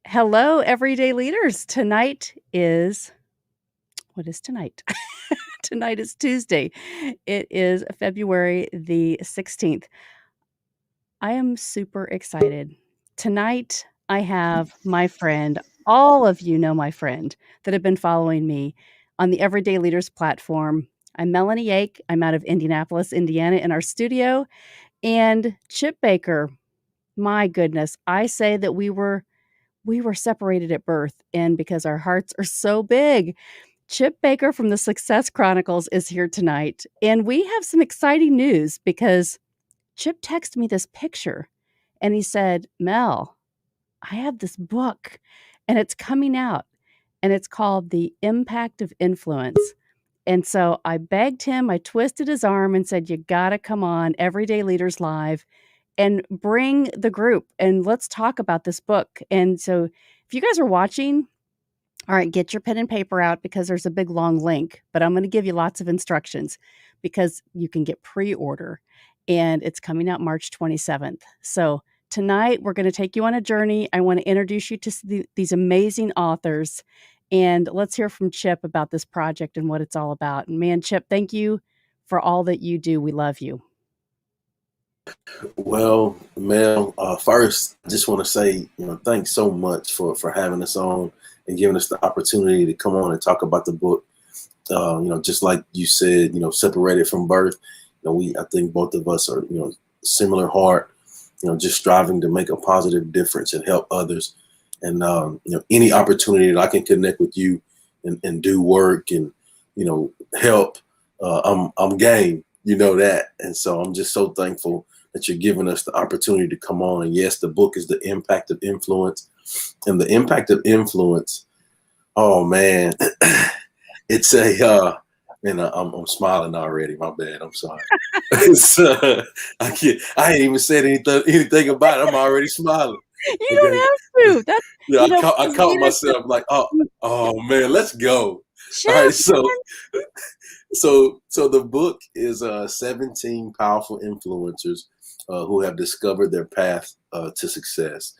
Hello, everyday leaders. What is tonight? Tonight is Tuesday. It is February the 16th. I am super excited. Tonight, I have my friend, all of you know my friend that have been following me on the Everyday Leaders platform. I'm Melahni Ake. I'm out of Indianapolis, Indiana, in our studio. And Chip Baker, my goodness, I say that we were separated at birth, and because our hearts are so big. Chip Baker from the Success Chronicles is here tonight, and we have some exciting news because Chip texted me this picture and he said, Mel, I have this book and it's coming out and it's called The Impact of Influence. And so I begged him, I twisted his arm and said, you got to come on Everyday Leaders Live and bring the group and let's talk about this book. And so if you guys are watching, all right, get your pen and paper out because there's a big long link, but I'm going to give you lots of instructions because you can get pre-order and it's coming out March 27th. So tonight we're going to take you on a journey. I want to introduce you to these amazing authors and let's hear from Chip about this project and what it's all about. And man, Chip, thank you for all that you do. We love you. Well, Mel, first, I just want to say, thanks so much for having us on and giving us the opportunity to come on and talk about the book. Just like you said, separated from birth, I think both of us are, similar heart, just striving to make a positive difference and help others. And, any opportunity that I can connect with you and do work and, help, I'm game, that. And so I'm just so thankful that you're giving us the opportunity to come on. And yes, the book is The Impact of Influence. And the impact of influence, oh man, it's I'm smiling already. My bad. I'm sorry. I ain't even said anything about it. I'm already smiling. You don't Okay. have to. That's Yeah, I caught myself like, oh man, let's go. Chip, All right, so the book is 17 powerful influencers who have discovered their path to success.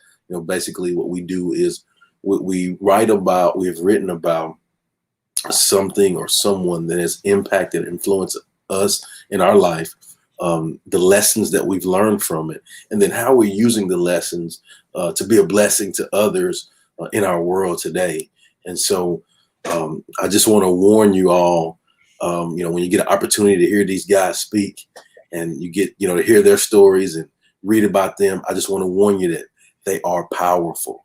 Basically what we do is we've written about something or someone that has impacted, influenced us in our life, the lessons that we've learned from it, and then how we're using the lessons to be a blessing to others in our world today. And so I just want to warn you all, when you get an opportunity to hear these guys speak and you get, to hear their stories and read about them, I just want to warn you that they are powerful.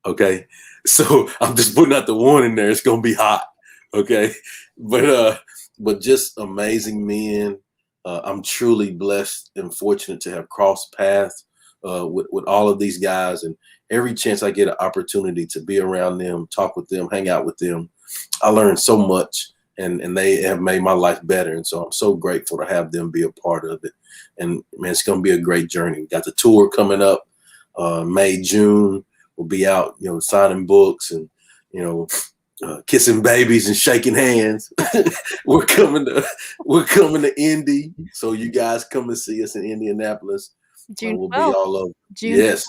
Okay. So I'm just putting out the warning there. It's going to be hot. Okay. But just amazing men. I'm truly blessed and fortunate to have crossed paths with all of these guys, and every chance I get an opportunity to be around them, talk with them, hang out with them, I learned so much, and they have made my life better. And so I'm so grateful to have them be a part of it. And man, it's going to be a great journey. We got the tour coming up, May, June. We'll be out, signing books and, kissing babies and shaking hands. we're coming to Indy. So you guys come and see us in Indianapolis. June We'll 12th. be all over. June Yes.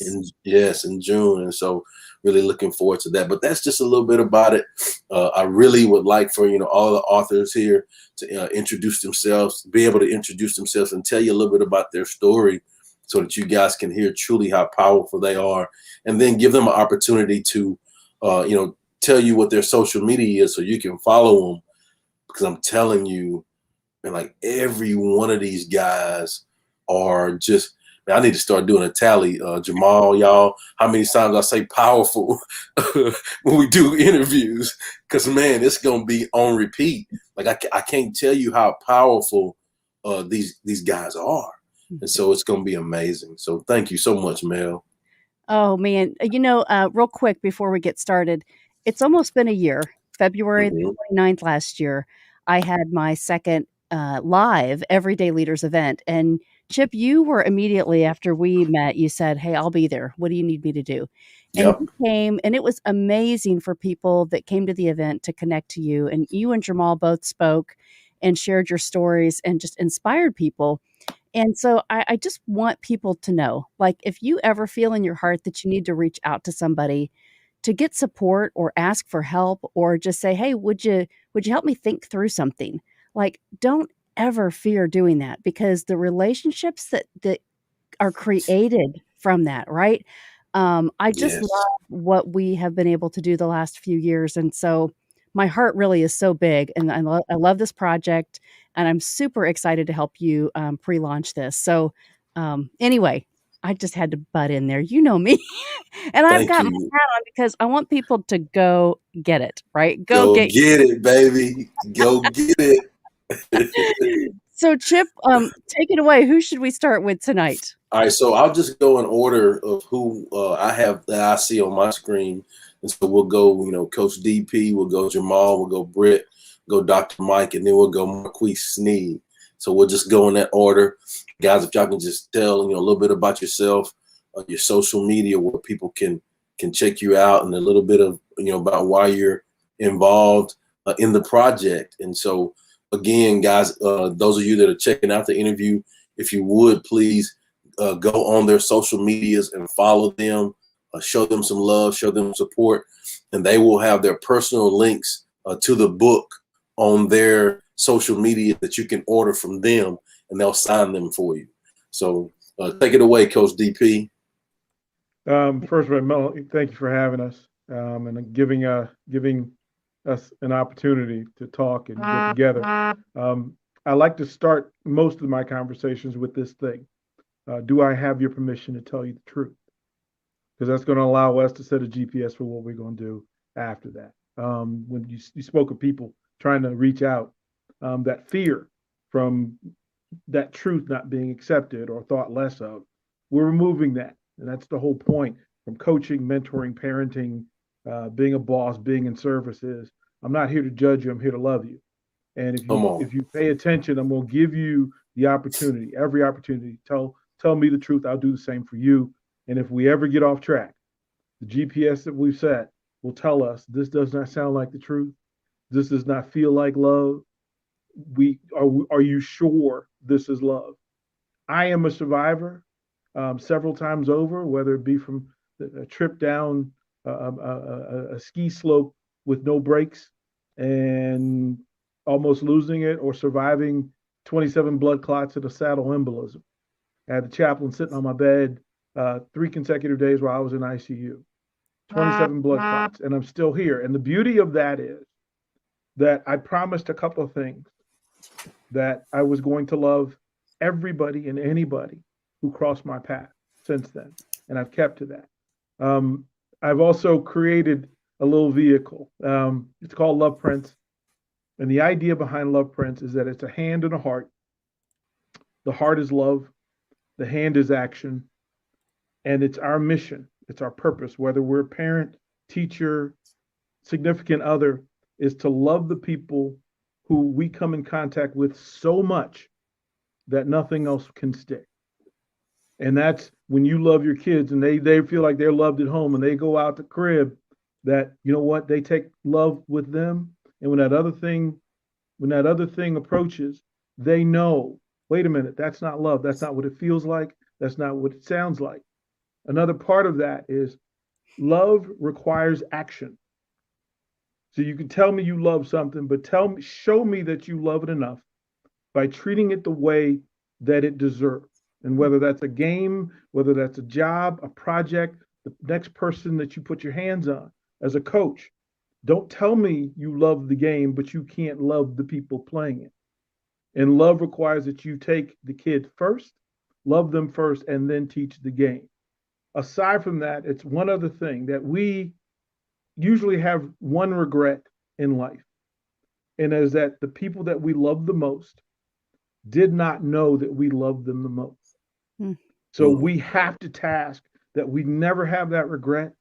12th, yes. In June. And so really looking forward to that. But that's just a little bit about it. I really would like for, all the authors here to introduce themselves, be able to introduce themselves and tell you a little bit about their story so that you guys can hear truly how powerful they are, and then give them an opportunity to, tell you what their social media is so you can follow them. Because I'm telling you, and like every one of these guys are just, man, I need to start doing a tally, Jamal, y'all, how many times I say powerful when we do interviews, because man, it's gonna be on repeat. Like I can't tell you how powerful these guys are, and so it's gonna be amazing. So thank you so much, Mel. Oh man, real quick before we get started, it's almost been a year. February the Mhm. 29th last year, I had my second live Everyday Leaders event. And Chip, you were immediately after we met, you said, hey, I'll be there. What do you need me to do? And Yep. you came, and it was amazing for people that came to the event to connect to you. And you and Jamal both spoke and shared your stories and just inspired people. And so I just want people to know, like, if you ever feel in your heart that you need to reach out to somebody to get support or ask for help or just say, "Hey, would you help me think through something?" Like, don't ever fear doing that because the relationships that are created from that, right? I just love Yes. what we have been able to do the last few years, and so my heart really is so big, and I love this project, and I'm super excited to help you, pre-launch this. So, anyway, I just had to butt in there. You know me, and I've Thank got my you. hat on because I want people to go get it, right? Go Go get get it, baby. Go get it. So Chip, take it away. Who should we start with tonight? All right, so I'll just go in order of who I have that I see on my screen. And so we'll go, Coach DP, we'll go Jamal, we'll go Britt, go Dr. Mike, and then we'll go Marquise Sneed. So we'll just go in that order. Guys, if y'all can just tell, a little bit about yourself, your social media, where people can check you out, and a little bit of, about why you're involved in the project. And so, again, guys, those of you that are checking out the interview, if you would, please go on their social medias and follow them, show them some love, show them support, and they will have their personal links to the book on their social media that you can order from them, and they'll sign them for you. So take it away, Coach DP. First of all, Mel, thank you for having us and giving us an opportunity to talk and get together. I like to start most of my conversations with this thing. Do I have your permission to tell you the truth? Because that's going to allow us to set a GPS for what we're going to do after that. When you spoke of people trying to reach out, that fear from that truth not being accepted or thought less of, we're removing that. And that's the whole point from coaching, mentoring, parenting, being a boss, being in service is I'm not here to judge you, I'm here to love you. And Come on. if you pay attention, I'm going to give you the opportunity, every opportunity. Tell me the truth. I'll do the same for you. And if we ever get off track, the GPS that we've set will tell us this does not sound like the truth. This does not feel like love. Are you sure this is love? I am a survivor several times over, whether it be from a trip down a ski slope with no brakes and almost losing it, or surviving 27 blood clots and a saddle embolism. I had the chaplain sitting on my bed 3 consecutive days while I was in ICU. 27 blood clots, and I'm still here. And the beauty of that is that I promised a couple of things, that I was going to love everybody and anybody who crossed my path since then. And I've kept to that. I've also created a little vehicle. It's called Love Prints. And the idea behind Love Prints is that it's a hand and a heart. The heart is love, the hand is action, and it's our mission, it's our purpose, whether we're a parent, teacher, significant other, is to love the people who we come in contact with so much that nothing else can stick. And that's when you love your kids and they feel like they're loved at home and they go out the crib, that you know what, they take love with them. And when that other thing approaches, they know, wait a minute, that's not love. That's not what it feels like. That's not what it sounds like. Another part of that is love requires action. So you can tell me you love something, but show me that you love it enough by treating it the way that it deserves. And whether that's a game, whether that's a job, a project, the next person that you put your hands on as a coach, don't tell me you love the game, but you can't love the people playing it. And love requires that you take the kid first, love them first, and then teach the game. Aside from that, it's one other thing that we usually have one regret in life, and is that the people that we love the most did not know that we loved them the most. Mm. So we have to task that we never have that regret,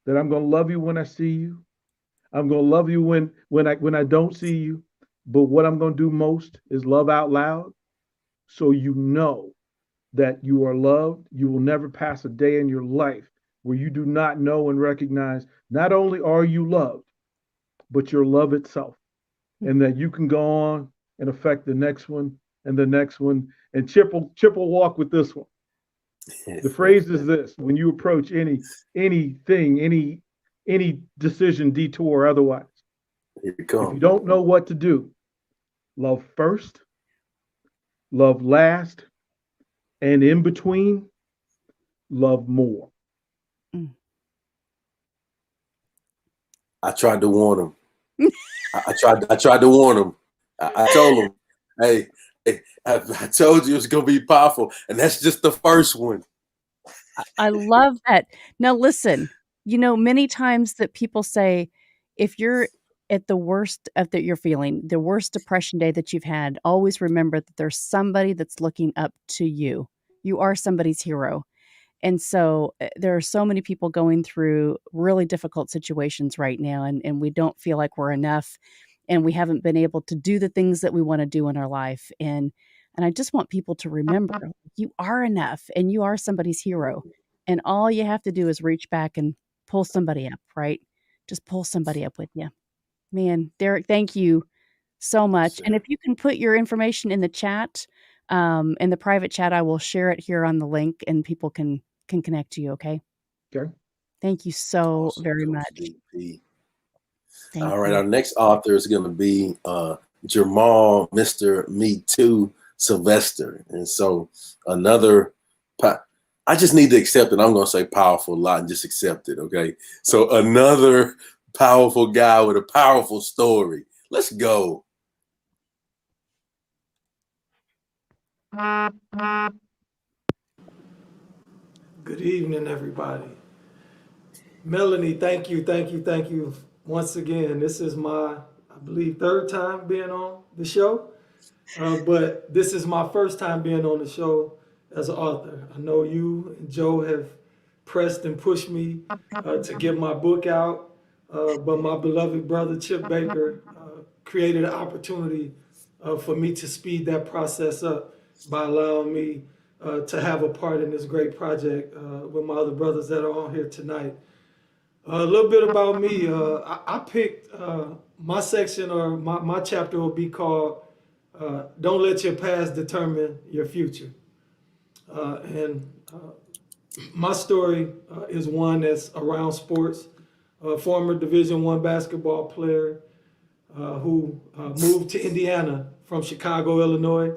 that I'm going to love you when I see you. I'm going to love you when I don't see you. But what I'm going to do most is love out loud, so you know that you are loved. You will never pass a day in your life where you do not know and recognize not only are you loved, but your love itself. And that you can go on and affect the next one and the next one. And Chip will walk with this one. The phrase is this: when you approach anything, any decision, detour, or otherwise, Here it if you comes. don't know what to do, love first, love last, and in between, love more. Mm. I tried to warn him. I tried to warn him. I told him, hey, I told you it's gonna be powerful, and that's just the first one. I love that. Now listen, many times that people say, if you're at the worst of that you're feeling, the worst depression day that you've had, always remember that there's somebody that's looking up to you. You are somebody's hero. And so there are so many people going through really difficult situations right now, and we don't feel like we're enough, and we haven't been able to do the things that we want to do in our life. And I just want people to remember you are enough and you are somebody's hero. And all you have to do is reach back and pull somebody up, right? Just pull somebody up with you. Man, Derek, thank you so Yes, much. And if sir. you can put your information in the chat, in the private chat, I will share it here on the link and people can connect to you, okay? Okay. Thank you so Awesome, very Coach much. DP. Thank All right, you. our next author is going to be Jamal, Mr. Me Too, Sylvester. And so another, I just need to accept it. I'm going to say powerful a lot and just accept it, okay? So another powerful guy with a powerful story. Let's go. Good evening, everybody. Melanie, thank you once again. This is my, I believe, third time being on the show, but this is my first time being on the show as an author. I know you and Joe have pressed and pushed me to get my book out, but my beloved brother Chip Baker created an opportunity for me to speed that process up by allowing me to have a part in this great project with my other brothers that are on here tonight. A little bit about me. I picked my section or my chapter will be called Don't Let Your Past Determine Your Future. And my story is one that's around sports. A former Division One basketball player who moved to Indiana from Chicago, Illinois,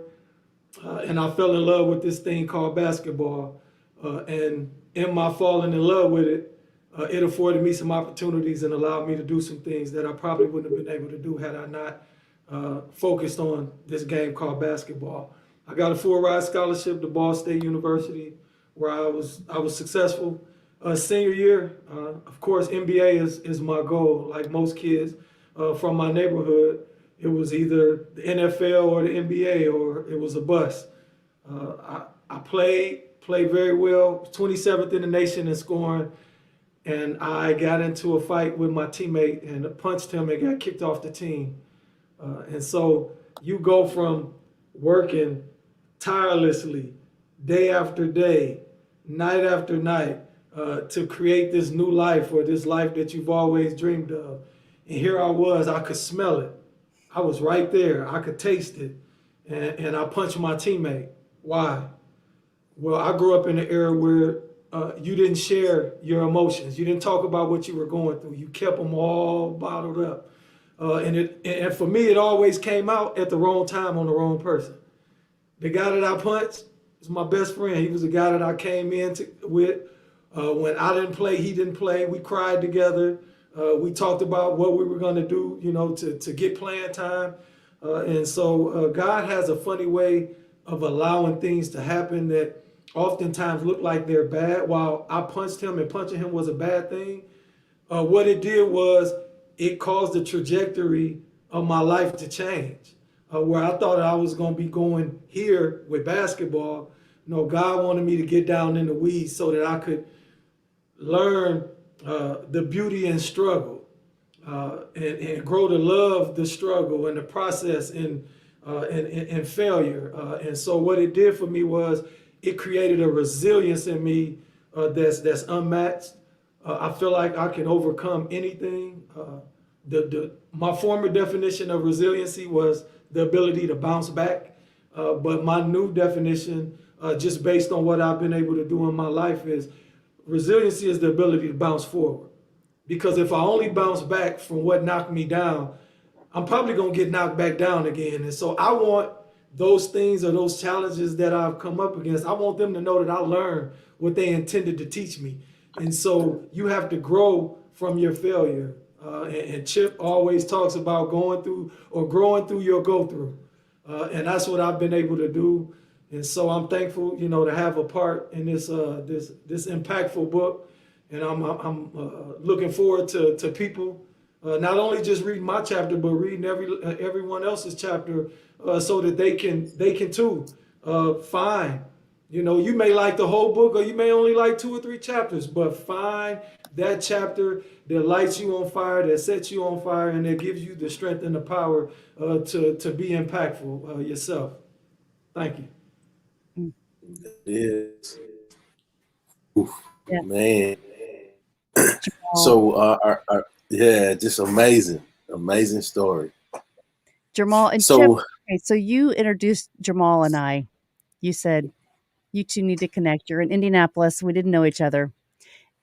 and I fell in love with this thing called basketball. And in my falling in love with it, it afforded me some opportunities and allowed me to do some things that I probably wouldn't have been able to do had I not focused on this game called basketball. I got a full ride scholarship to Ball State University, where I was successful. Senior year, of course, NBA is my goal. Like most kids from my neighborhood, it was either the NFL or the NBA, or it was a bust. I played very well, 27th in the nation in scoring, and I got into a fight with my teammate and punched him and got kicked off the team. And so you go from working tirelessly, day after day, night after night, to create this new life or this life that you've always dreamed of. And here I was, I could smell it. I was right there, I could taste it. And I punched my teammate. Why? Well, I grew up in an era where you didn't share your emotions. You didn't talk about what you were going through. You kept them all bottled up. And for me, it always came out at the wrong time on the wrong person. The guy that I punched was my best friend. He was the guy that I came in with. When I didn't play, he didn't play. We cried together. We talked about what we were going to do, to get playing time. And so God has a funny way of allowing things to happen that oftentimes look like they're bad. While I punched him and punching him was a bad thing, what it did was it caused the trajectory of my life to change. Where I thought I was going to be going here with basketball, God wanted me to get down in the weeds so that I could learn the beauty and struggle, and grow to love the struggle and the process and failure. And so what it did for me was it created a resilience in me that's unmatched. I feel like I can overcome anything. My former definition of resiliency was the ability to bounce back. But my new definition, just based on what I've been able to do in my life, is resiliency is the ability to bounce forward. Because if I only bounce back from what knocked me down, I'm probably going to get knocked back down again. And so I want those things or those challenges that I've come up against, I want them to know that I learned what they intended to teach me. And so you have to grow from your failure. And Chip always talks about going through or growing through your go through. And that's what I've been able to do. And so I'm thankful, to have a part in this this impactful book. And I'm looking forward to people not only just reading my chapter, but reading everyone else's chapter, so that they can too find. You may like the whole book, or you may only like 2 or 3 chapters, but find that chapter that lights you on fire, that sets you on fire, and that gives you the strength and the power to be impactful yourself. Thank you. Yes. Yeah. Man. Jamal, So, yeah, just amazing story. Jamal and Chip. So, Okay, so you introduced Jamal and I. You said you two need to connect. You're in Indianapolis. We didn't know each other,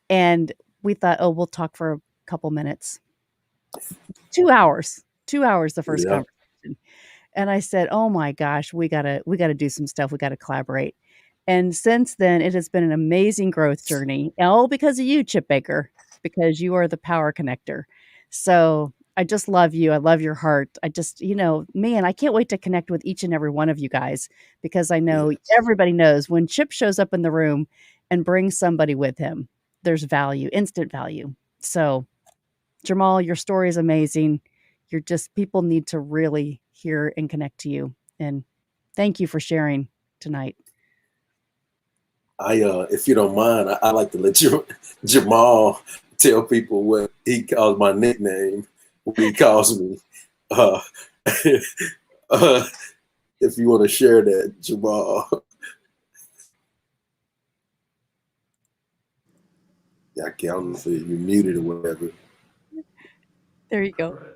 and we thought, oh, we'll talk for a couple minutes. 2 hours. 2 hours the first yeah, conversation. And I said, "Oh my gosh, we gotta do some stuff. We gotta collaborate." And since then, it has been an amazing growth journey. All because of you, Chip Baker, because you are the power connector. So I just love you. I love your heart. I just, man, I can't wait to connect with each and every one of you guys because I know yes. everybody knows when Chip shows up in the room and brings somebody with him, there's value, instant value. So Jamal, your story is amazing. You're just people need to really hear and connect to you. And thank you for sharing tonight. If you don't mind, I like to let Jamal tell people what he calls my nickname, what he calls me. Uh, uh, if you want to share that, Jamal. Yeah, I don't know if you're muted or whatever. There you All go. right.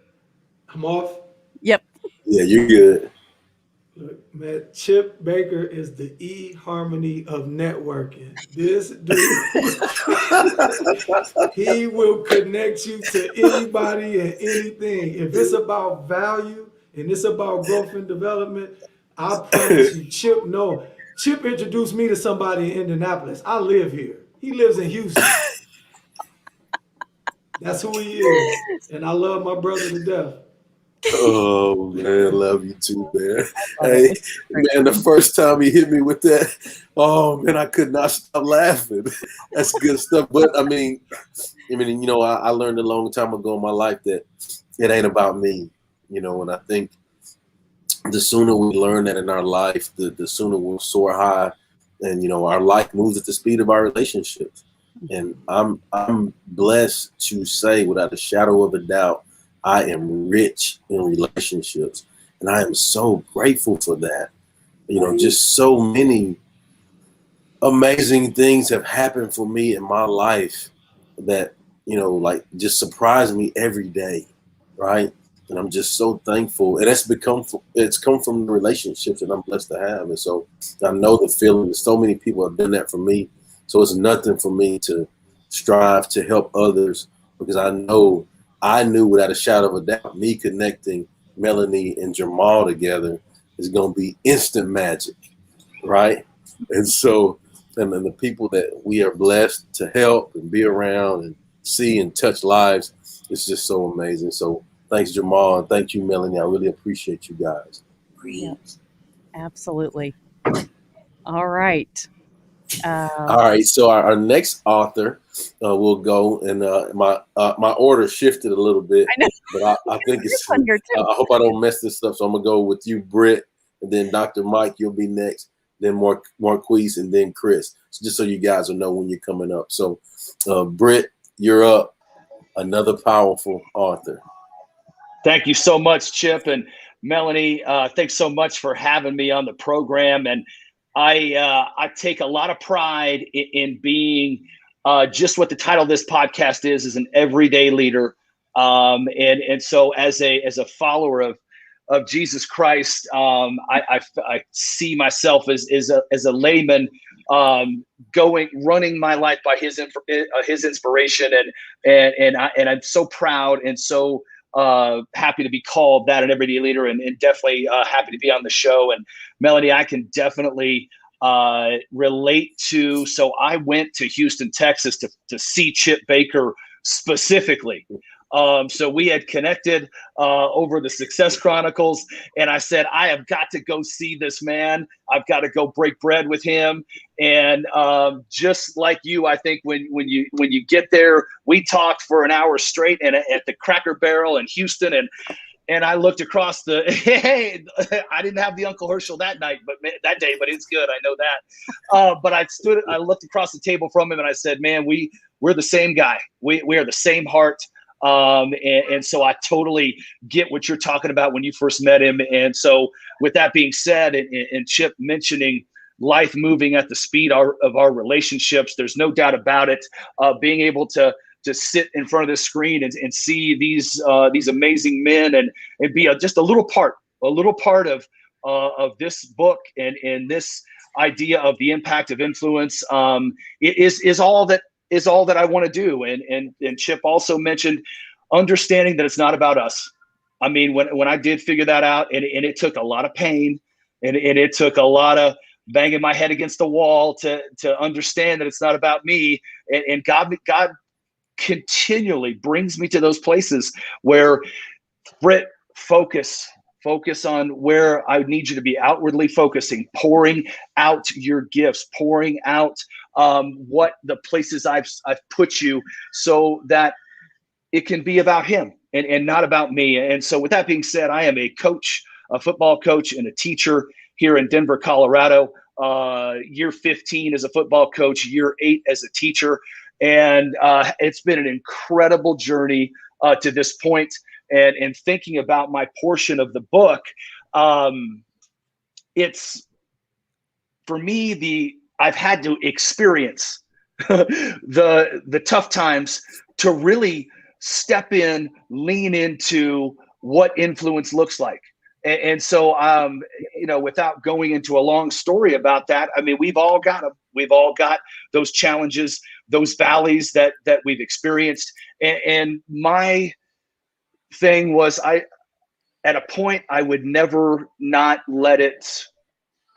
I'm off. Yep. Yeah, you're good. Look, man, Chip Baker is the e-harmony of networking. This dude, he will connect you to anybody and anything. If it's about value and it's about growth and development, I promise you, Chip, no. Chip introduced me to somebody in Indianapolis. I live here. He lives in Houston. That's who he is. And I love my brother to death. Oh man, love you too, man. Love it. Hey, It's great. man, the first time he hit me with that, oh man, I could not stop laughing. That's good stuff. But I mean, I learned a long time ago in my life that it ain't about me, and I think the sooner we learn that in our life, the sooner we'll soar high, and our life moves at the speed of our relationships. And I'm blessed to say, without a shadow of a doubt, I am rich in relationships, and I am so grateful for that. Just so many amazing things have happened for me in my life that like just surprise me every day, right? And I'm just so thankful, and it's come from the relationships that I'm blessed to have. And so I know the feeling. So many people have done that for me, so it's nothing for me to strive to help others, because I knew without a shadow of a doubt, me connecting Melahni and Jamal together is going to be instant magic, right? And so, and then the people that we are blessed to help and be around and see and touch lives, it's just so amazing. So thanks, Jamal, and thank you, Melahni. I really appreciate you guys. Yep. Absolutely. All right. All right, so our next author will go, and my order shifted a little bit, I know. but I think it's. On here I too. hope I don't mess this up, so I'm gonna go with you, Britt, and then Dr. Mike. You'll be next, then Marquise, and then Chris. So just so you guys will know when you're coming up. So, Britt, you're up. Another powerful author. Thank you so much, Chip and Melahni. Thanks so much for having me on the program. And I take a lot of pride in being just what the title of this podcast is an everyday leader. And so as a follower of Jesus Christ, I see myself as a layman, running my life by his inspiration, and I'm so proud and so happy to be called that, an everyday leader, and definitely happy to be on the show. And Melanie, I can definitely relate to. So I went to Houston, Texas to see Chip Baker specifically. So we had connected over the Success Chronicles, and I said, I have got to go see this man. I've got to go break bread with him. And just like you, I think when you get there, we talked for an hour straight, and at the Cracker Barrel in Houston, and I looked across the. Hey, I didn't have the Uncle Herschel that day, but it's good. I know that. But I looked across the table from him, and I said, "Man, we're the same guy. We are the same heart." And so I totally get what you're talking about when you first met him. And so with that being said, and Chip mentioning life moving at the speed of our relationships, there's no doubt about it. Being able to sit in front of this screen and see these amazing men and be just a little part of this book and this idea of the impact of influence is all that I want to do. And Chip also mentioned understanding that it's not about us. I mean, when I did figure that out, and it took a lot of pain, and it took a lot of banging my head against the wall to understand that it's not about me. And God continually brings me to those places where, Britt, focus on where I need you to be outwardly focusing, pouring out your gifts, pouring out what the places I've put you, so that it can be about him and not about me. And so with that being said, I am a coach, a football coach, and a teacher here in Denver, Colorado. Year 15 as a football coach, year 8 as a teacher. And it's been an incredible journey to this point. And thinking about my portion of the book, it's, for me, I've had to experience the tough times to really step in, lean into what influence looks like. And so, without going into a long story about that, I mean, we've all got them. We've all got those challenges, those valleys that we've experienced. And my thing was, at a point, I would never not let it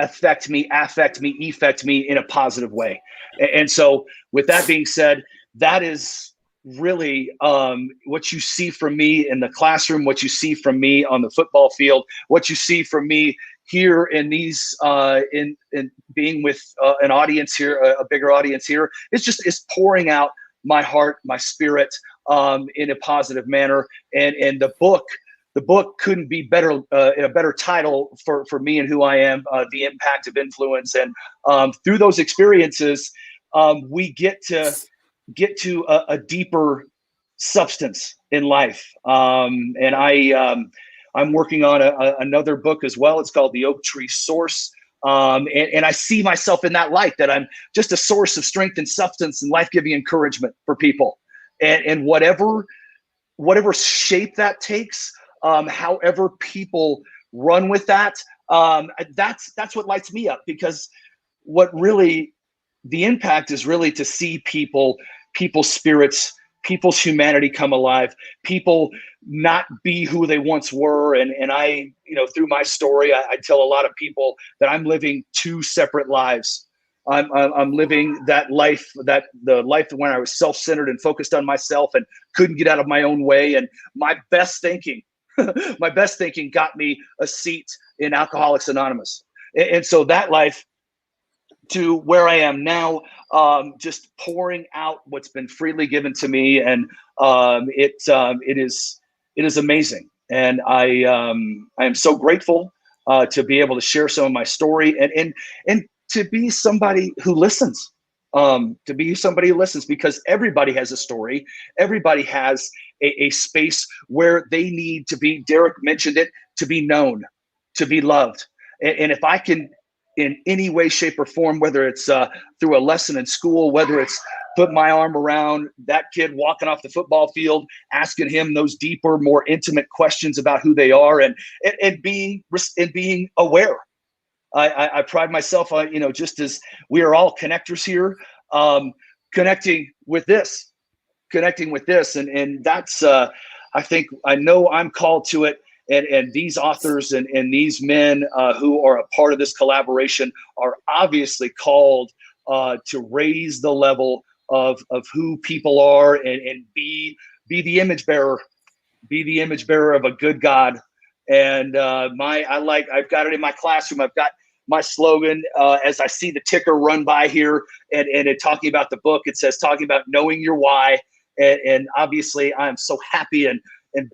affect me in a positive way. And so with that being said, that is really what you see from me in the classroom, what you see from me on the football field, what you see from me here in these in being with an audience here, a bigger audience here. It's pouring out my heart, my spirit in a positive manner. And the book couldn't be better, in a better title for me and who I am, the impact of influence. And through those experiences, we get to a deeper substance in life. And I'm working on another book as well. It's called The Oak Tree Source. And I see myself in that light, that I'm just a source of strength and substance and life-giving encouragement for people. And whatever shape that takes, however people run with that, that's what lights me up. Because what really, the impact is really to see people's spirits, people's humanity come alive, people not be who they once were. And I, through my story, I tell a lot of people that I'm living 2 separate lives. I'm living that life, the life when I was self-centered and focused on myself and couldn't get out of my own way. And my best thinking got me a seat in Alcoholics Anonymous. And so that life to where I am now, just pouring out what's been freely given to me. And it is amazing. And I am so grateful to be able to share some of my story and to be somebody who listens, because everybody has a story. Everybody has a space where they need to be, Derek mentioned it, to be known, to be loved. And if I can in any way, shape, or form, whether it's through a lesson in school, whether it's put my arm around that kid walking off the football field, asking him those deeper, more intimate questions about who they are, and being aware. I pride myself on, just as we are all connectors here, connecting with this, and that's I know I'm called to it. And these authors and these men who are a part of this collaboration are obviously called to raise the level of who people are, and be the image bearer, of a good God. And I've got it in my classroom. I've got my slogan as I see the ticker run by here, and it talking about the book. It says talking about knowing your why, and obviously I'm so happy and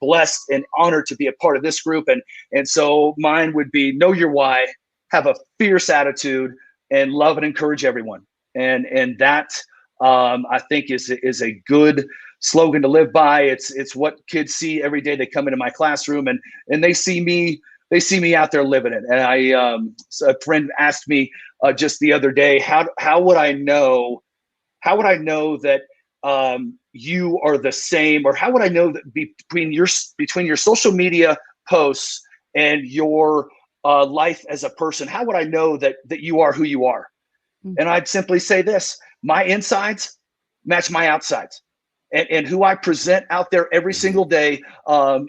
blessed and honored to be a part of this group. And so mine would be know your why, have a fierce attitude, and love and encourage everyone. And that I think is a good slogan to live by. It's what kids see every day. They come into my classroom and they see me out there living it. And so a friend asked me just the other day, how would I know that you are the same, or how would I know that between your social media posts and your life as a person, how would I know that you are who you are? Mm-hmm. And I'd simply say this: my insides match my outsides, and who I present out there every single day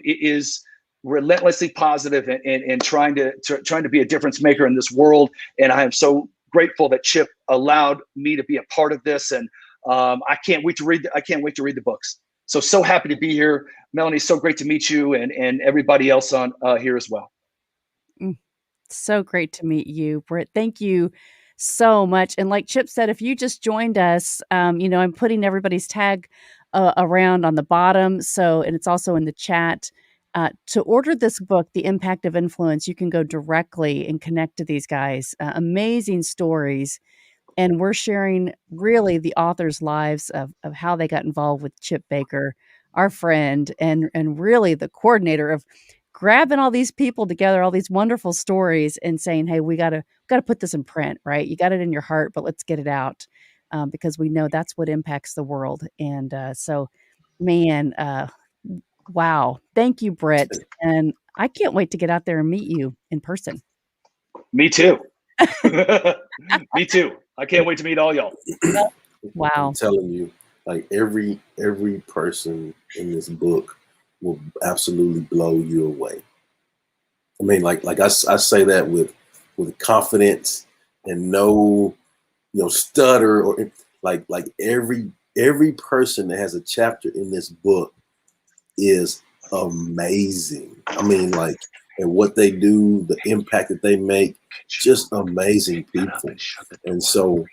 is relentlessly positive and trying to be a difference maker in this world. And I am so grateful that Chip allowed me to be a part of this, and I can't wait to read the books. So happy to be here, Melanie. So great to meet you and everybody else on here as well. So great to meet you, Britt. Thank you so much. And like Chip said, if you just joined us, I'm putting everybody's tag around on the bottom. And it's also in the chat. To order this book, The Impact of Influence, you can go directly and connect to these guys. Amazing stories. And we're sharing really the authors' lives of how they got involved with Chip Baker, our friend, and really the coordinator of grabbing all these people together, all these wonderful stories, and saying, hey, we gotta put this in print, right? You got it in your heart, but let's get it out, because we know that's what impacts the world. And wow. Thank you, Britt. And I can't wait to get out there and meet you in person. Me too. Me too. I can't wait to meet all y'all. Wow. I'm telling you, like every person in this book will absolutely blow you away. I mean, like I say that with confidence and no, stutter, or like every person that has a chapter in this book is amazing. I mean, like, and what they do, the impact that they make, just amazing people. And so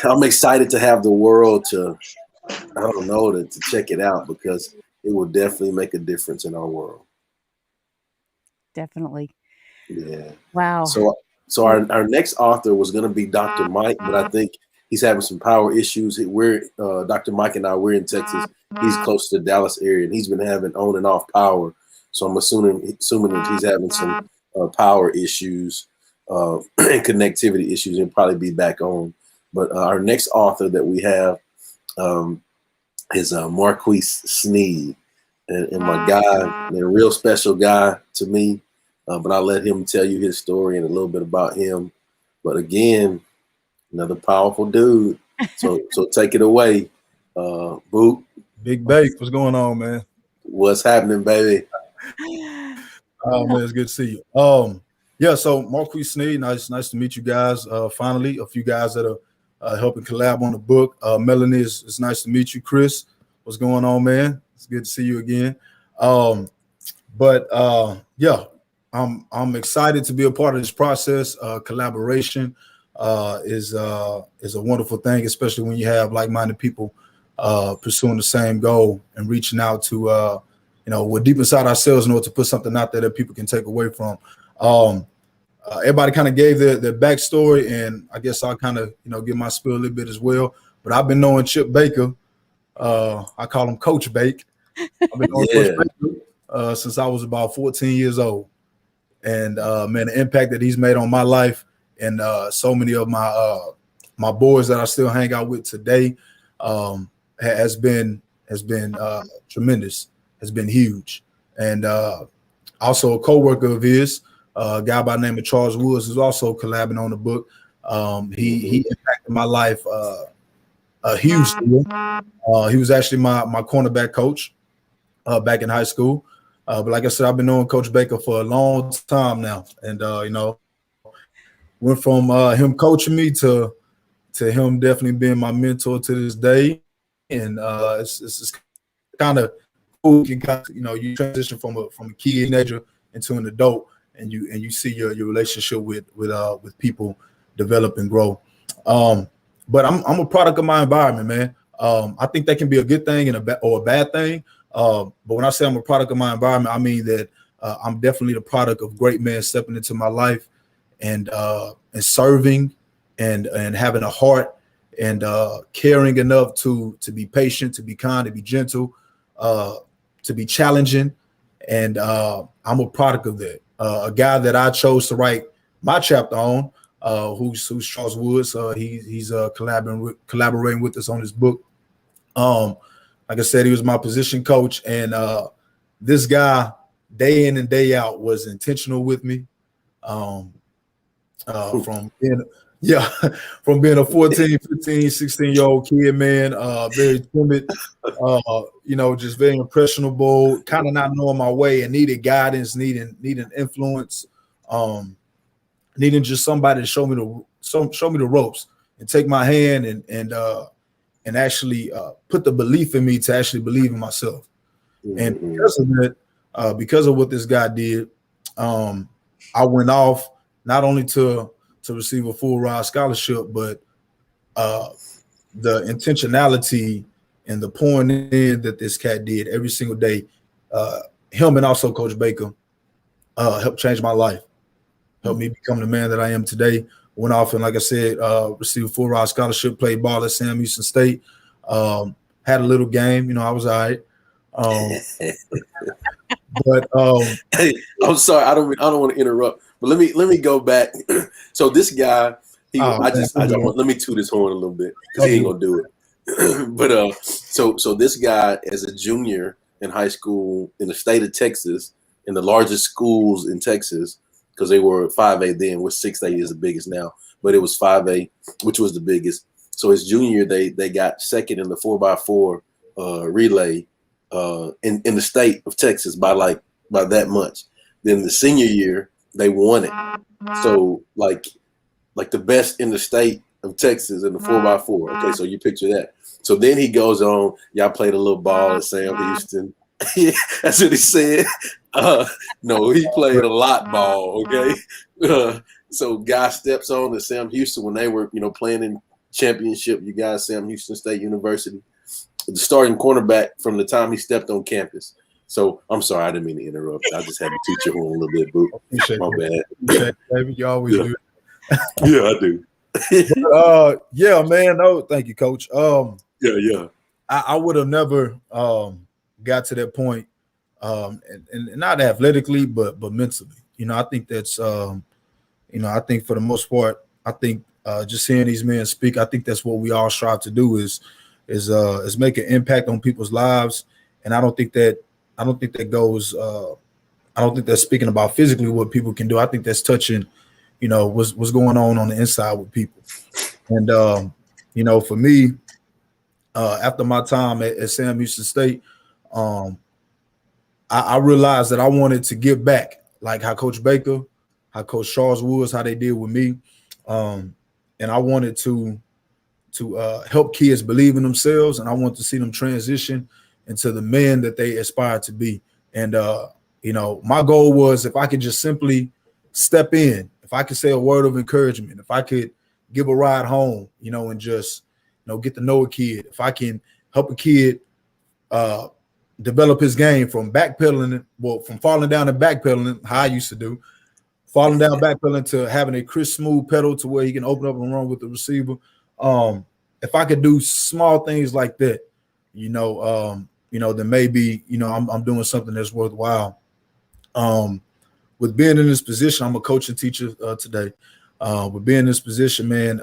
I'm excited to have the world to check it out, because it will definitely make a difference in our world. Definitely. Yeah. Wow. So our next author was going to be Dr. Mike, but I think he's having some power issues. Dr. Mike and I, we're in Texas. He's close to the Dallas area, and he's been having on and off power. So I'm assuming that he's having some power issues and connectivity issues, and probably be back on. But our next author that we have is Marquis Sneed, and my guy, and a real special guy to me. But I'll let him tell you his story and a little bit about him. But again, another powerful dude. So take it away, Boot. Big Bake, what's going on, man? What's happening, baby? Oh man, it's good to see you. Yeah, so Marquis Sneed, nice to meet you guys. Finally, a few guys that are helping collab on the book. Melanie, it's nice to meet you. Chris, what's going on, man? It's good to see you again. Yeah, I'm excited to be a part of this process. Collaboration is a wonderful thing, especially when you have like-minded people pursuing the same goal and reaching out to we're deep inside ourselves in order to put something out there that people can take away from. Everybody kind of gave their backstory, and I guess I'll kind of give my spiel a little bit as well. But I've been knowing Chip Baker. I call him Coach Bake. I've been knowing Coach Baker since I was about 14 years old. and man, the impact that he's made on my life and so many of my boys that I still hang out with today has been tremendous, has been huge. And also a co-worker of his, a guy by the name of Charles Woods, who's also collabing on the book. He impacted my life a huge deal. He was actually my cornerback coach back in high school. But like I said, I've been knowing Coach Baker for a long time now, and went from him coaching me to him definitely being my mentor to this day. And it's kind of cool. You transition from a kid teenager into an adult, and you see your relationship with people develop and grow. But I'm a product of my environment, man. I think that can be a good thing or a bad thing. But when I say I'm a product of my environment, I mean that I'm definitely the product of great men stepping into my life and serving and having a heart and caring enough to be patient, to be kind, to be gentle, to be challenging. And I'm a product of that. A guy that I chose to write my chapter on, who's Charles Woods. He's collaborating with us on his book. Like I said, he was my position coach, and this guy, day in and day out, was intentional with me. From being from being a 14, 15, 16-year-old kid, man, very timid, just very impressionable, kind of not knowing my way and needed guidance, needing influence, needing just somebody to show me the ropes and take my hand and actually put the belief in me to actually believe in myself. And because of that, because of what this guy did, I went off not only to receive a full ride scholarship, but the intentionality and the pouring in that this cat did every single day, him and also Coach Baker, helped change my life, helped me become the man that I am today. Went off and, like I said, received a full ride scholarship, played ball at Sam Houston State, had a little game. I was all right. But hey, I'm sorry, I don't want to interrupt, but let me go back. So this guy, let me toot his horn a little bit because he ain't gonna do it. But so this guy, as a junior in high school in the state of Texas, in the largest schools in Texas, because they were 5A then, which 6A is the biggest now, but it was 5A, which was the biggest. So his junior, they got second in the 4x4 relay in the state of Texas by that much. Then the senior year, they won it. So like the best in the state of Texas in the 4x4. Okay, so you picture that. So then he goes on, y'all played a little ball at Sam Houston. That's what he said. No, he played a lot ball, okay? So guy steps on to Sam Houston when they were, playing in championship, you guys, Sam Houston State University. The starting cornerback from the time he stepped on campus. So I'm sorry, I didn't mean to interrupt. I just had to teach your horn a little bit, Boo. My bad. Baby, you always do. Yeah, I do. Yeah, man. No, thank you, Coach. Yeah. I would have never got to that point, and not athletically, but mentally. I think that's I think for the most part, I think just hearing these men speak, I think that's what we all strive to do is make an impact on people's lives. And I don't think that goes. I don't think that's speaking about physically what people can do. I think that's touching, what's going on the inside with people. And for me, after my time at Sam Houston State, I realized that I wanted to give back, like how Coach Baker, how Coach Charles Woods, how they did with me, and I wanted to help kids believe in themselves, and I want to see them transition into the men that they aspire to be. And my goal was, if I could just simply step in, if I could say a word of encouragement, if I could give a ride home, and just get to know a kid, if I can help a kid develop his game from from falling down and backpedaling, how I used to do, falling down backpedaling, to having a crisp, smooth pedal to where he can open up and run with the receiver. If I could do small things like that, then maybe, I'm doing something that's worthwhile. with being in this position, I'm a coach and teacher today. With being in this position, man,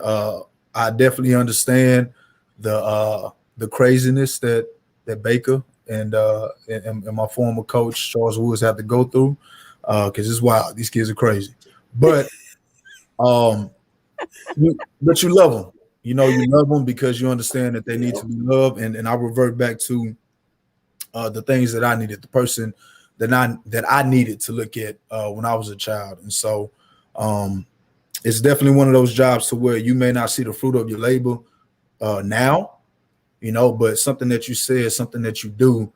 I definitely understand the craziness that Baker and my former coach Charles Woods have to go through, because it's wild. These kids are crazy, but but you love them. You know, you love them because you understand that they need to be loved. And I revert back to the things that I needed, the person that I needed to look at when I was a child. And so it's definitely one of those jobs to where you may not see the fruit of your labor now, you know, but something that you say, something that you do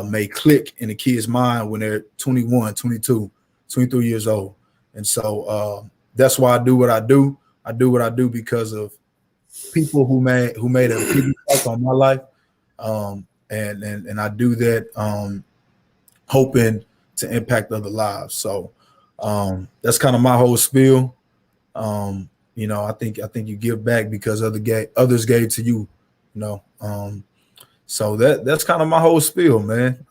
may click in a kid's mind when they're 21, 22, 23 years old. And so that's why I do what I do. I do what I do because of people who made a big impact on my life. And I do that hoping to impact other lives. So that's kind of my whole spiel. You know, I think you give back because others gave to you, you know. So that's kind of my whole spiel, man.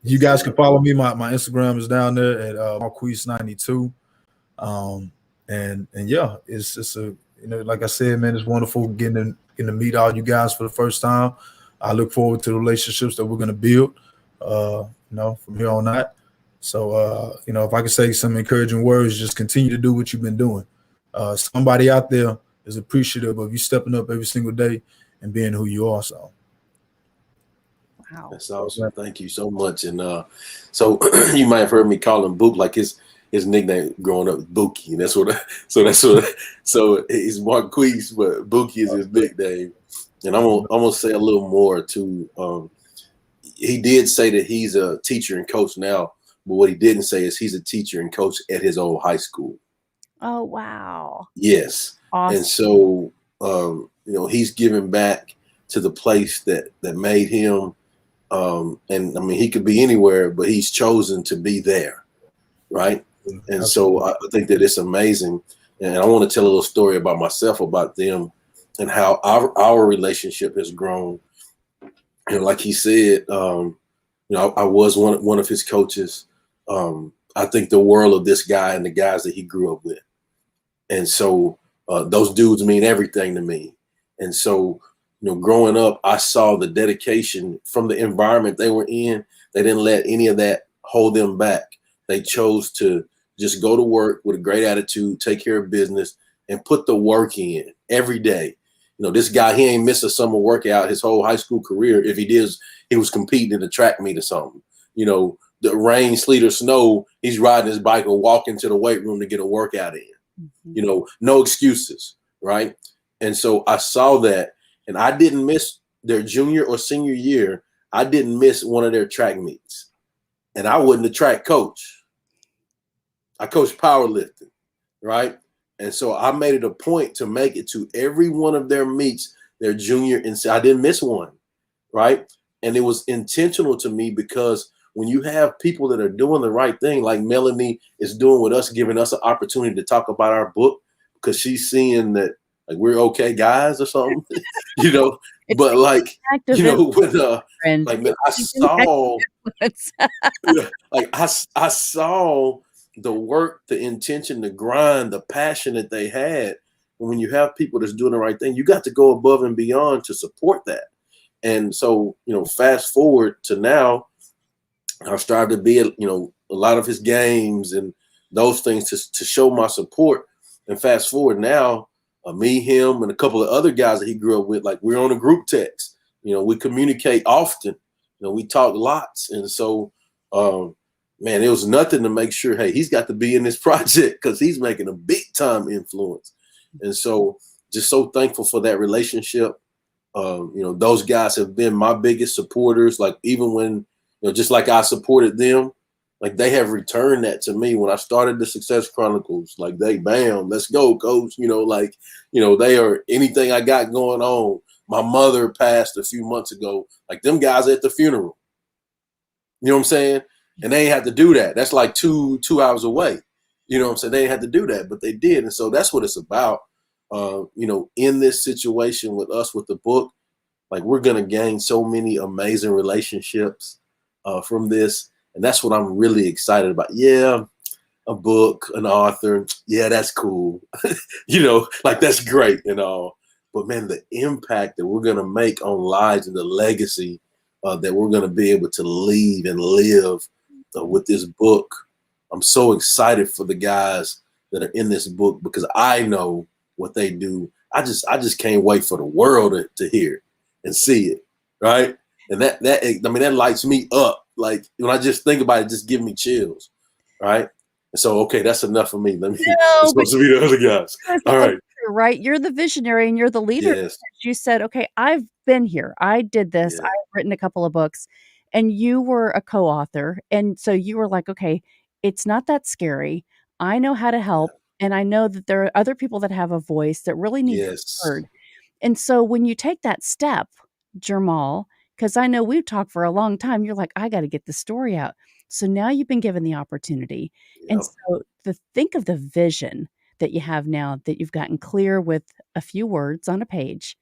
You guys can follow me. My Instagram is down there at Marquise92. And yeah, it's just a, you know, like I said, man, it's wonderful getting to meet all you guys for the first time. I look forward to the relationships that we're going to build, you know, from here on out. So, you know, if I could say some encouraging words, just continue to do what you've been doing. Somebody out there is appreciative of you stepping up every single day and being who you are. So, Wow. That's awesome. Thank you so much. And so you might have heard me call him Book, like his nickname growing up, Bookie. And so he's Marquise, but Bookie is his nickname. And I'm gonna say a little more too. He did say that he's a teacher and coach now, but what he didn't say is he's a teacher and coach at his old high school. Oh, wow. Yes. Awesome. And so you know, he's giving back to the place that made him. And I mean, he could be anywhere, but he's chosen to be there, right? And so I think that it's amazing. And I want to tell a little story about myself, about them, and how our relationship has grown. And like he said, you know, I was one of his coaches. I think the world of this guy and the guys that he grew up with. And so those dudes mean everything to me. And so, you know, growing up, I saw the dedication from the environment they were in. They didn't let any of that hold them back. They chose to just go to work with a great attitude, take care of business, and put the work in every day. You know, this guy, he ain't missed a summer workout his whole high school career. If he did, he was competing in a track meet or something. You know, the rain, sleet, or snow, he's riding his bike or walking to the weight room to get a workout in. Mm-hmm. You know, no excuses, right? And so I saw that, and I didn't miss their junior or senior year. I didn't miss one of their track meets. And I wasn't a track coach. I coached powerlifting, right? And so I made it a point to make it to every one of their meets, their junior, and I didn't miss one, right? And it was intentional to me, because when you have people that are doing the right thing, like Melahni is doing with us, giving us an opportunity to talk about our book, because she's seeing that, like, we're okay guys or something, you know. But like, you know, when like, man, I saw like I saw the work, the intention, the grind, the passion that they had. And when you have people that's doing the right thing, you got to go above and beyond to support that. And so, you know, fast forward to now, I've started to be, you know, a lot of his games and those things to show my support. And fast forward now, me, him, and a couple of other guys that he grew up with, like, we're on a group text. You know, we communicate often. You know, we talk lots. And so, man, it was nothing to make sure, hey, he's got to be in this project, because he's making a big time influence. And so just so thankful for that relationship. You know, those guys have been my biggest supporters. Like, even when, you know, just like I supported them, like, they have returned that to me. When I started the Success Chronicles, like, they, bam, let's go, coach. You know, like, you know, they are anything I got going on. My mother passed a few months ago. Like, them guys at the funeral. You know what I'm saying? And they ain't had to do that. That's like two hours away. You know what I'm saying? They ain't had to do that, but they did. And so that's what it's about. You know, in this situation with us, with the book, like, we're going to gain so many amazing relationships from this. And that's what I'm really excited about. Yeah, a book, an author, yeah, that's cool. Like that's great and all. But man, the impact that we're gonna make on lives and the legacy that we're gonna be able to leave and live with this book. I'm so excited for the guys that are in this book because I know what they do. I just can't wait for the world to hear it and see it, right? And that lights me up. Like when I just think about it, just give me chills, right? So okay, that's enough for me. It's No, but supposed to be the other guys. it's All so right. true, right? You're the visionary and you're the leader Yes. because you said, "Okay, I've been here. I did this. Yeah. I've written a couple of books." And you were a co-author, and so you were like, "Okay, it's not that scary. I know how to Yeah. help, and I know that there are other people that have a voice that really need to be Yes. heard." And so when you take that step, Jamal, because I know we've talked for a long time, you're like, "I gotta get the story out." So now you've been given the opportunity. And Yep. so think of the vision that you have now that you've gotten clear with a few words on a page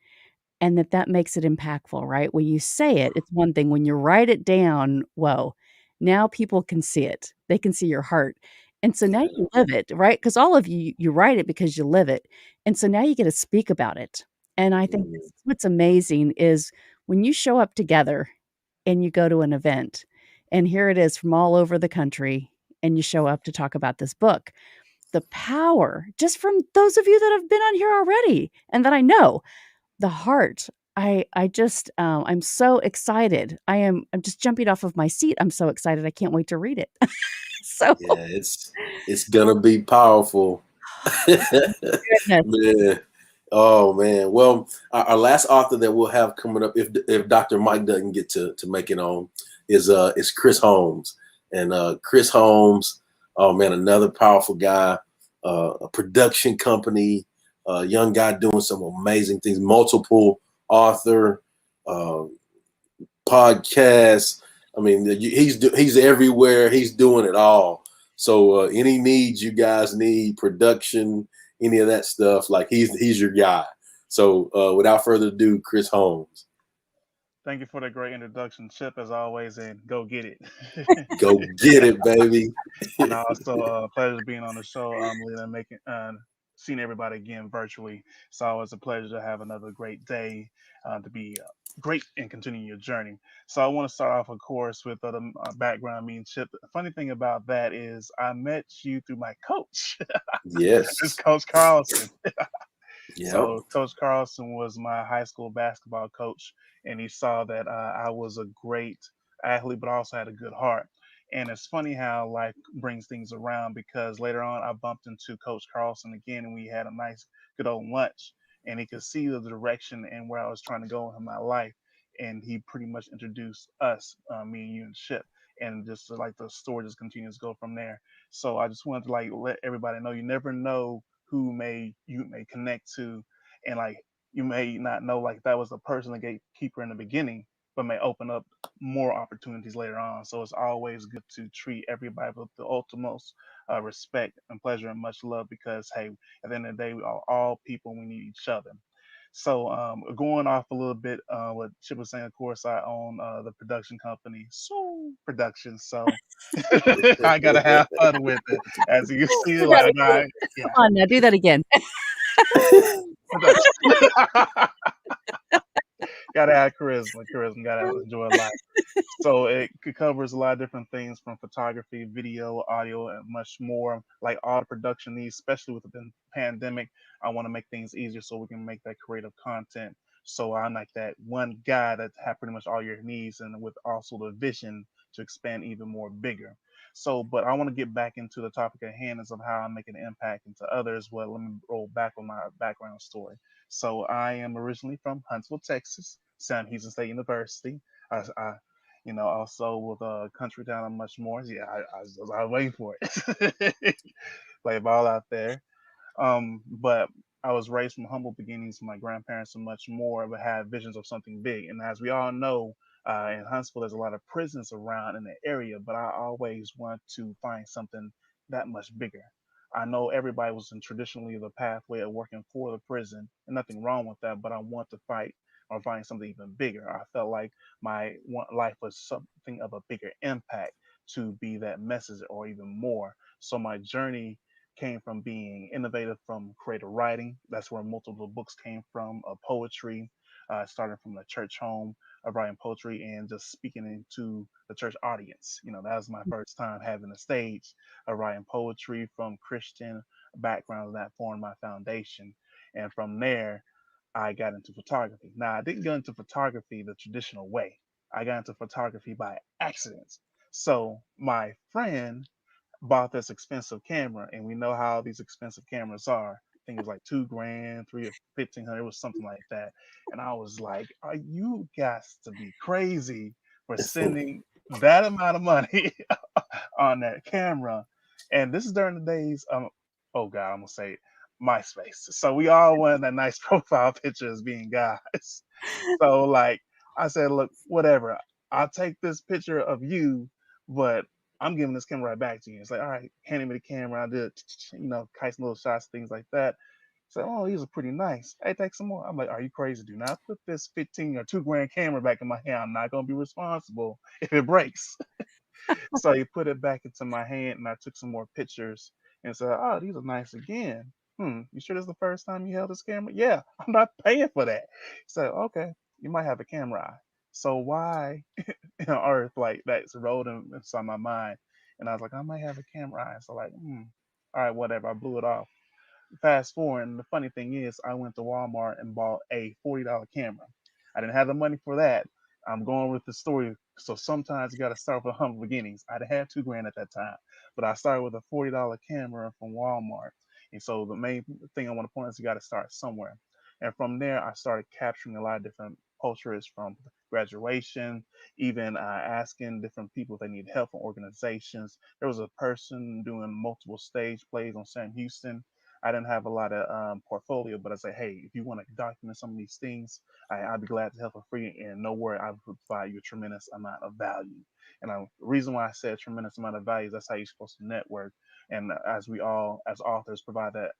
and that makes it impactful, right? When you say it, it's one thing. When you write it down, whoa, now people can see it. They can see your heart. And so Yeah, now I you know. live it, right? Because all of you write it because you live it. And so now you get to speak about it. And I think this Mm, is what's amazing is when you show up together and you go to an event, and here it is from all over the country, and you show up to talk about this book. The power, just from those of you that have been on here already and that I know, the heart. I just, I'm so excited. I'm just jumping off of my seat. I'm so excited. I can't wait to read it. So, yeah, it's gonna be powerful. goodness. Man. Oh man. Well, our last author that we'll have coming up, if Dr. Mike doesn't get to make it on, is Chris Holmes. And Chris Holmes, oh man, another powerful guy, a production company, young guy doing some amazing things, multiple author, uh, podcasts. I mean, he's everywhere. He's doing it all. So any needs you guys need, production, any of that stuff, like he's your guy. So without further ado, Chris Holmes, Thank you for the great introduction, Chip, as always, and go get it. go get it, baby. And also, pleasure being on the show, Lena, making seeing everybody again virtually. It's always a pleasure to have another great day, to be great and continue your journey. So I want to start off, of course, with the background. Me and Chip. The funny thing about that is I met you through my coach. It's Yes. Coach Carlson. Yep. So Coach Carlson was my high school basketball coach, and he saw that I was a great athlete, but also had a good heart. And it's funny how life brings things around because later on I bumped into Coach Carlson again, and we had a nice, good old lunch. And he could see the direction and where I was trying to go in my life, and he pretty much introduced us, me and you and Ship, and just like the story just continues to go from there. So I just wanted to like let everybody know you never know who may you may connect to, and like you may not know like that was the person, the gatekeeper in the beginning, but may open up more opportunities later on. So it's always good to treat everybody with the utmost respect and pleasure and much love because hey, at the end of the day, we are all people. We need each other. So going off a little bit, what Chip was saying, of course, I own the production company, So Productions. So I gotta have fun with it, as you see. Do that Like, again. yeah, Come on now, do that again. So Production. Gotta have charisma. Charisma. Gotta enjoy life. So covers a lot of different things from photography, video, audio, and much more. Like all the production needs, especially with the pandemic, I want to make things easier so we can make that creative content. So I'm like that one guy that have pretty much all your needs, and with also the vision to expand even more bigger. So, but I want to get back into the topic at hand is of how I'm making an impact into others. Well, let me roll back on my background story. So I am originally from Huntsville, Texas, Sam Houston State University. I also with Country Town and much more. Yeah, I was waiting for it. Play ball out there. But I was raised from humble beginnings, my grandparents and much more, but had visions of something big. And as we all know, in Huntsville, there's a lot of prisons around in the area, but I always want to find something that much bigger. I know everybody was in traditionally the pathway of working for the prison, and nothing wrong with that, but I want to fight or find something even bigger. I felt like my life was something of a bigger impact to be that message or even more. So my journey came from being innovative from creative writing. That's where multiple books came from, poetry, starting from the church home of writing poetry and just speaking into the church audience. That was my first time having a stage of writing poetry from Christian background that formed my foundation. And from there, I got into photography. Now, I didn't get into photography the traditional way. I got into photography by accident. So, my friend bought this expensive camera, and we know how these expensive cameras are. I think it was like 2 grand, three or 1,500. It was something like that. And I was like, "Are you guys to be crazy for spending that amount of money on that camera?" And this is during the days, oh God, I'm gonna say it, MySpace. So we all wanted that nice profile picture as being guys. So like I said, look, whatever. I'll take this picture of you, but I'm giving this camera right back to you. It's like, all right, handing me the camera. I did, kites little shots, things like that. So, oh, these are pretty nice. Hey, take some more. I'm like, are you crazy? Do not put this 15 or 2 grand camera back in my hand. I'm not gonna be responsible if it breaks. So he put it back into my hand, and I took some more pictures and said, "Oh, these are nice again. You sure this is the first time you held this camera?" "Yeah, I'm not paying for that." So, "Okay, you might have a camera eye." So why on earth like that's rolling inside my mind? And I was like, I might have a camera eye. So like, all right, whatever. I blew it off. Fast forward, and the funny thing is, I went to Walmart and bought a $40 camera. I didn't have the money for that. I'm going with the story. So sometimes you got to start with humble beginnings. I didn't have 2 grand at that time, but I started with a $40 camera from Walmart. And so the main thing I want to point is you got to start somewhere. And from there, I started capturing a lot of different portraits from graduation, even asking different people if they need help from organizations. There was a person doing multiple stage plays on Sam Houston. I didn't have a lot of portfolio, but I say, hey, if you want to document some of these things, I'd be glad to help for free. And no worry, I will provide you a tremendous amount of value. And the reason why I said tremendous amount of value is that's how you're supposed to network. And as we all, as authors, provide that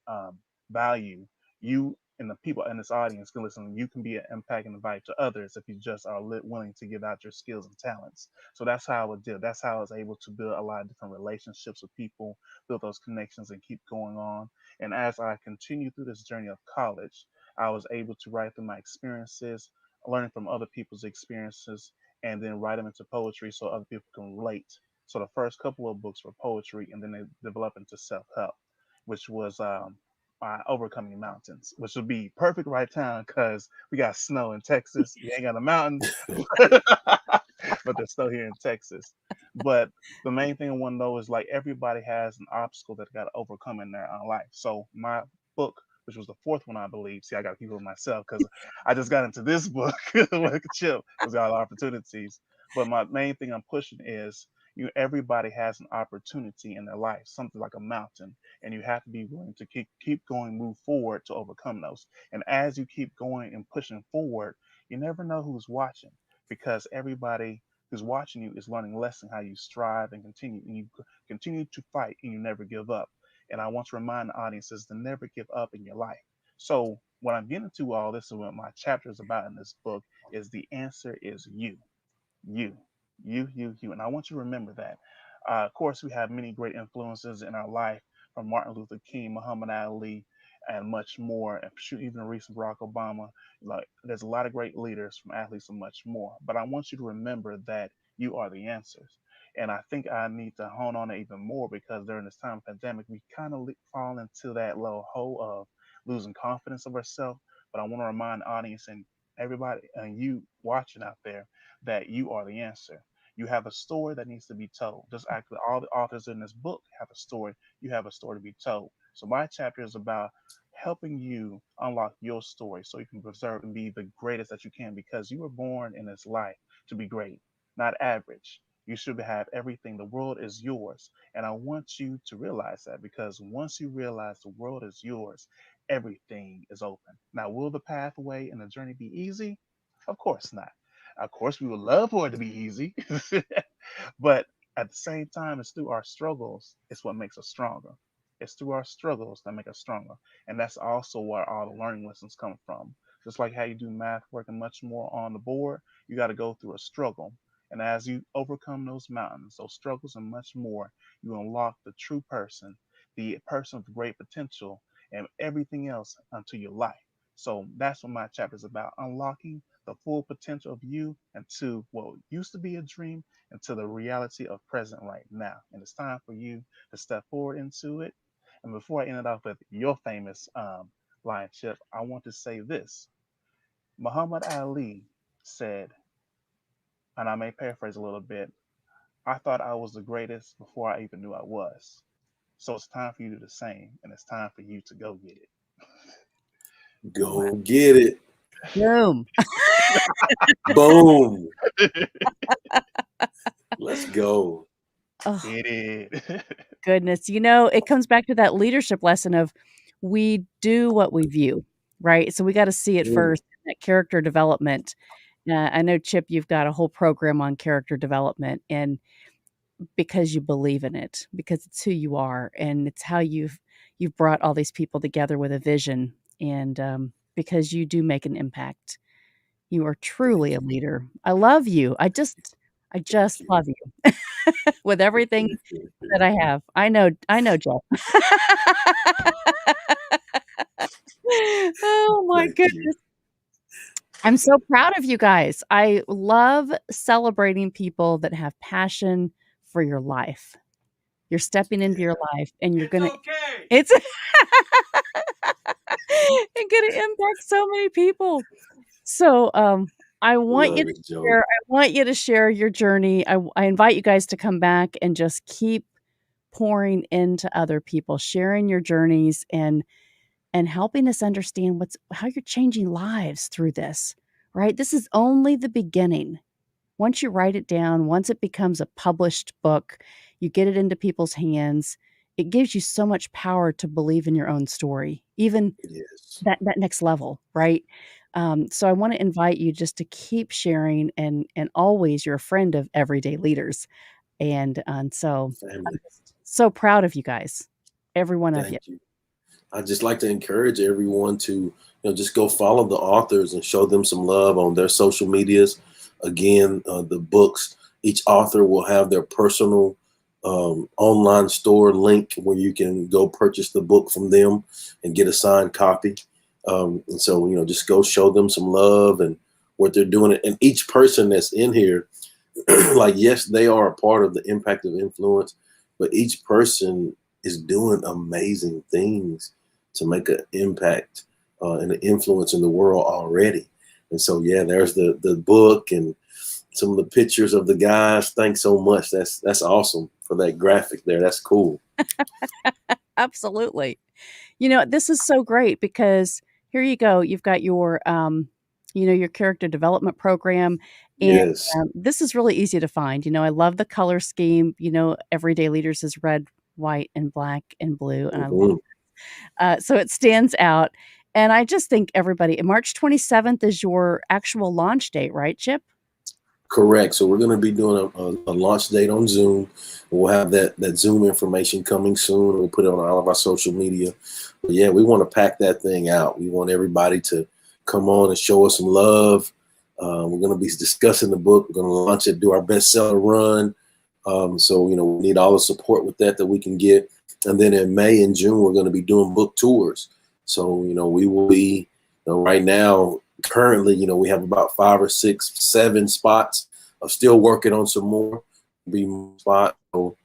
value, you and the people in this audience can listen. You can be an impact and value to others if you just are willing to give out your skills and talents. So that's how I would do. That's how I was able to build a lot of different relationships with people, build those connections, and keep going on. And as I continued through this journey of college, I was able to write through my experiences, learning from other people's experiences, and then write them into poetry so other people can relate. So the first couple of books were poetry, and then they developed into self help, which was overcoming mountains, which would be perfect right now because we got snow in Texas. We ain't got a mountain, but there's snow here in Texas. But the main thing I want to know is like everybody has an obstacle that they got to overcome in their life. So my book, which was the fourth one, I believe. See, I got to keep it with myself because I just got into this book with Chip. It's got opportunities. But my main thing I'm pushing is everybody has an opportunity in their life, something like a mountain, and you have to be willing to keep going, move forward to overcome those. And as you keep going and pushing forward, you never know who's watching because everybody who's watching you is learning lesson how you strive and you continue to fight and you never give up. And I want to remind the audiences to never give up in your life. So what I'm getting to all this and what my chapter is about in this book is the answer is you, you. And I want you to remember that. Of course, we have many great influences in our life from Martin Luther King, Muhammad Ali, and much more. And shoot, even the recent Barack Obama. Like, there's a lot of great leaders from athletes and much more. But I want you to remember that you are the answers. And I think I need to hone on it even more because during this time of pandemic, we kind of fall into that little hole of losing confidence of ourselves. But I want to remind the audience and everybody and you watching out there that you are the answer. You have a story that needs to be told. Just actually, all the authors in this book have a story. You have a story to be told. So my chapter is about helping you unlock your story so you can preserve and be the greatest that you can because you were born in this life to be great, not average. You should have everything. The world is yours. And I want you to realize that because once you realize the world is yours, everything is open. Now, will the pathway and the journey be easy? Of course not. Of course, we would love for it to be easy, but at the same time, it's through our struggles, it's what makes us stronger. It's through our struggles that make us stronger. And that's also where all the learning lessons come from. Just like how you do math work and much more on the board, you got to go through a struggle. And as you overcome those mountains, those struggles, and much more, you unlock the true person, the person with great potential, and everything else unto your life. So that's what my chapter is about, unlocking the full potential of you into what used to be a dream into the reality of present right now. And it's time for you to step forward into it. And before I end it off with your famous line, Chip, I want to say this. Muhammad Ali said, and I may paraphrase a little bit, I thought I was the greatest before I even knew I was. So it's time for you to do the same, and it's time for you to go get Go get it. Boom. Boom. it. Let's go. Oh, Get it. goodness. It comes back to that leadership lesson of we do what we view, right? So we got to see it Mm, first, that character development. I know, Chip, you've got a whole program on character development, and because you believe in it, because it's who you are, and it's how you've brought all these people together with a vision, and because you do make an impact. You are thank truly a you. leader. I love you. I Thank just you. love you with everything that I have. I know, Jeff. Oh my Thank you. goodness. I'm so proud of you guys. I love celebrating people that have passion for your life. You're stepping into your life and you're gonna it's and gonna impact so many people. So, I want you Love to it, Joe. share your journey. I invite you guys to come back and just keep pouring into other people, sharing your journeys and helping us understand how you're changing lives through this, right? This is only the beginning. Once you write it down, once it becomes a published book, you get it into people's hands, it gives you so much power to believe in your own story, even Yes. that next level, right? So I wanna invite you just to keep sharing and always you're a friend of everyday leaders, and so I'm Family. just so proud of you guys, every one of you. Thank you. I just like to encourage everyone to, just go follow the authors and show them some love on their social medias. Again, the books, each author will have their personal online store link where you can go purchase the book from them and get a signed copy. And so, just go show them some love and what they're doing. And each person that's in here, like, yes, they are a part of the impact of influence, but each person is doing amazing things to make an impact and an influence in the world already. And so, yeah, there's the book and some of the pictures of the guys. Thanks so much. That's awesome for that graphic there. That's cool. Absolutely. This is so great because here you go, you've got your character development program, and, Yes. this is really easy to find. I love the color scheme. Everyday Leaders is red, white, and black, and blue, and I love Hmm. so it stands out, and I just think everybody March 27th is your actual launch date, right, Chip? Correct. So we're going to be doing a launch date on Zoom. We'll have that Zoom information coming soon. We'll put it on all of our social media. But yeah, we want to pack that thing out. We want everybody to come on and show us some love. We're going to be discussing the book. We're going to launch it, do our bestseller run. So, we need all the support with that we can get. And then in May and June, we're going to be doing book tours. So, we will be, right now, currently, we have about 5 or 6, 7 spots. I'm still working on some more. Be more spots. So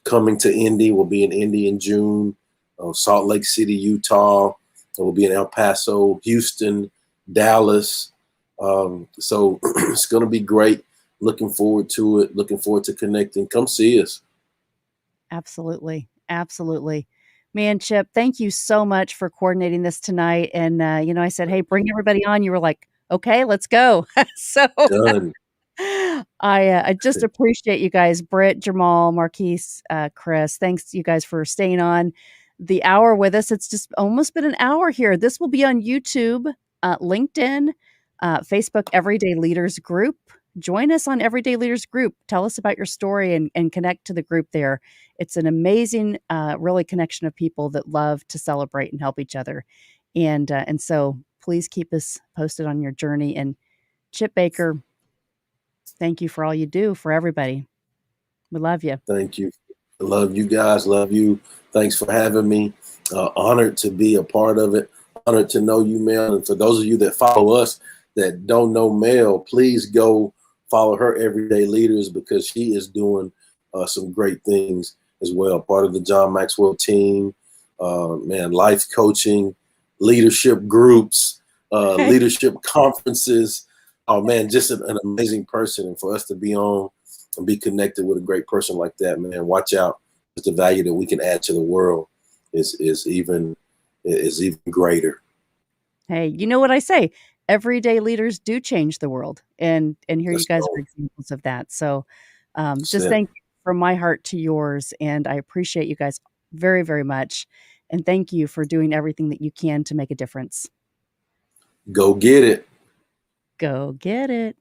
coming to Indy, we'll be in Indy in June. Salt Lake City, Utah. We'll be in El Paso, Houston, Dallas. So it's going to be great. Looking forward to it. Looking forward to connecting. Come see us. Absolutely. Absolutely. Man, Chip, thank you so much for coordinating this tonight, and, I said, "Hey, bring everybody on." You were like, "Okay, let's go." So Done. I just appreciate you guys, Britt, Jamal, Marquise, Chris. Thanks you guys for staying on the hour with us. It's just almost been an hour here. This will be on YouTube, LinkedIn, Facebook Everyday Leaders Group. Join us on Everyday Leaders Group. Tell us about your story and connect to the group there. It's an amazing, really connection of people that love to celebrate and help each other. And so please keep us posted on your journey. And Chip Baker, Thank you for all you do for everybody. We love you. Thank you. Love you guys. Love you. Thanks for having me. Honored to be a part of it. Honored to know you, Mel. And for those of you that follow us that don't know Mel, please go follow her Everyday Leaders, because she is doing some great things as well. Part of the John Maxwell team, man, life coaching, leadership groups, leadership conferences. Oh man, just an amazing person. And for us to be on and be connected with a great person like that, man, watch out. The value that we can add to the world is even greater. Hey, you know what I say? Everyday leaders do change the world, and here you Let's guys are go. examples of that. So, That's just it. thank you from my heart to yours, and I appreciate you guys very, very much. And thank you for doing everything that you can to make a difference. Go get it. Go get it.